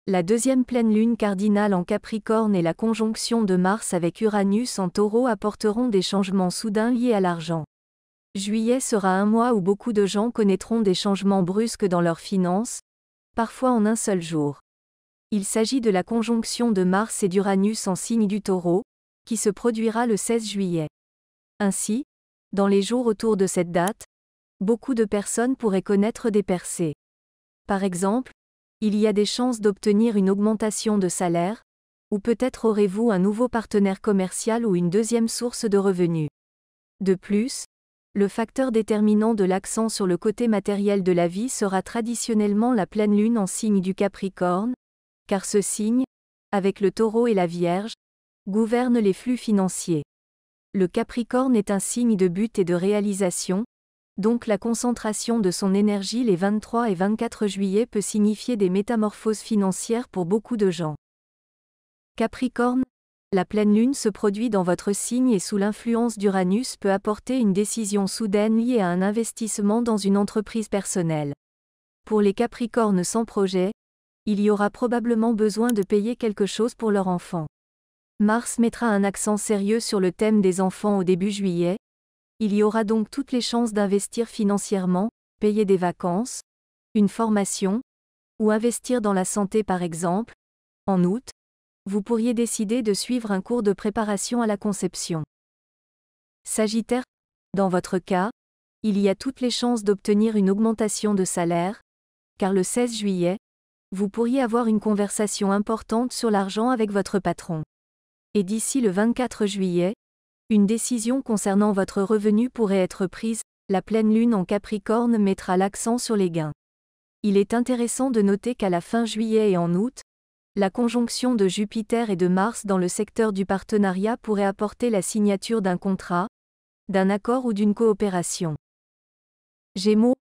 La deuxième pleine lune cardinale en Capricorne et la conjonction de Mars avec Uranus en Taureau apporteront des changements soudains liés à l'argent. Juillet sera un mois où beaucoup de gens connaîtront des changements brusques dans leurs finances, parfois en un seul jour. Il s'agit de la conjonction de Mars et d'Uranus en signe du Taureau, qui se produira le 16 juillet. Ainsi, dans les jours autour de cette date, beaucoup de personnes pourraient connaître des percées. Par exemple, il y a des chances d'obtenir une augmentation de salaire, ou peut-être aurez-vous un nouveau partenaire commercial ou une deuxième source de revenus. De plus, le facteur déterminant de l'accent sur le côté matériel de la vie sera traditionnellement la pleine lune en signe du Capricorne, car ce signe, avec le Taureau et la Vierge, gouverne les flux financiers. Le Capricorne est un signe de but et de réalisation, donc la concentration de son énergie les 23 et 24 juillet peut signifier des métamorphoses financières pour beaucoup de gens. Capricorne, la pleine lune se produit dans votre signe et sous l'influence d'Uranus peut apporter une décision soudaine liée à un investissement dans une entreprise personnelle. Pour les Capricornes sans projet, il y aura probablement besoin de payer quelque chose pour leur enfant. Mars mettra un accent sérieux sur le thème des enfants au début juillet. Il y aura donc toutes les chances d'investir financièrement, payer des vacances, une formation, ou investir dans la santé par exemple. En août, vous pourriez décider de suivre un cours de préparation à la conception. Sagittaire, dans votre cas, il y a toutes les chances d'obtenir une augmentation de salaire, car le 16 juillet, vous pourriez avoir une conversation importante sur l'argent avec votre patron. Et d'ici le 24 juillet, une décision concernant votre revenu pourrait être prise. La pleine lune en Capricorne mettra l'accent sur les gains. Il est intéressant de noter qu'à la fin juillet et en août, la conjonction de Jupiter et de Mars dans le secteur du partenariat pourrait apporter la signature d'un contrat, d'un accord ou d'une coopération. Gémeaux,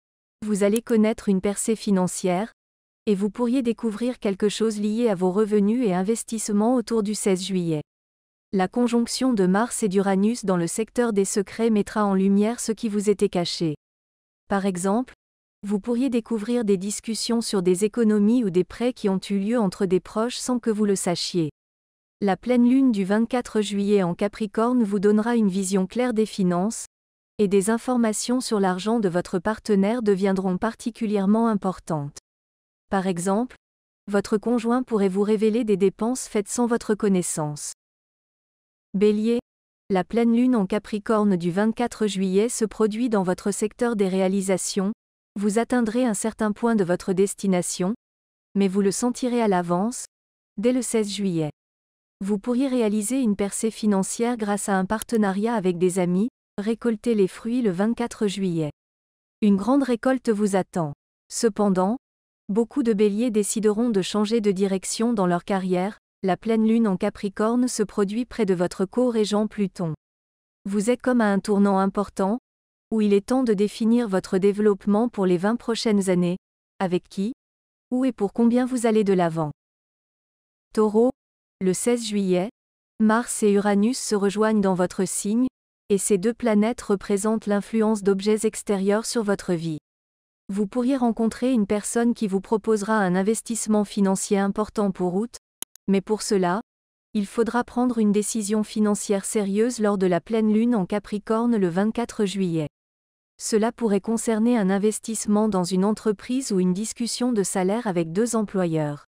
vous allez connaître une percée financière, et vous pourriez découvrir quelque chose lié à vos revenus et investissements autour du 16 juillet. La conjonction de Mars et d'Uranus dans le secteur des secrets mettra en lumière ce qui vous était caché. Par exemple, vous pourriez découvrir des discussions sur des économies ou des prêts qui ont eu lieu entre des proches sans que vous le sachiez. La pleine lune du 24 juillet en Capricorne vous donnera une vision claire des finances, et des informations sur l'argent de votre partenaire deviendront particulièrement importantes. Par exemple, votre conjoint pourrait vous révéler des dépenses faites sans votre connaissance. Bélier, la pleine lune en Capricorne du 24 juillet se produit dans votre secteur des réalisations. Vous atteindrez un certain point de votre destination, mais vous le sentirez à l'avance, dès le 16 juillet. Vous pourriez réaliser une percée financière grâce à un partenariat avec des amis, récolter les fruits le 24 juillet. Une grande récolte vous attend. Cependant, beaucoup de béliers décideront de changer de direction dans leur carrière. La pleine lune en Capricorne se produit près de votre co-régent Pluton. Vous êtes comme à un tournant important, où il est temps de définir votre développement pour les 20 prochaines années. Avec qui, où et pour combien vous allez de l'avant. Taureau, le 16 juillet, Mars et Uranus se rejoignent dans votre signe, et ces deux planètes représentent l'influence d'objets extérieurs sur votre vie. Vous pourriez rencontrer une personne qui vous proposera un investissement financier important pour août, mais pour cela, il faudra prendre une décision financière sérieuse lors de la pleine lune en Capricorne le 24 juillet. Cela pourrait concerner un investissement dans une entreprise ou une discussion de salaire avec deux employeurs.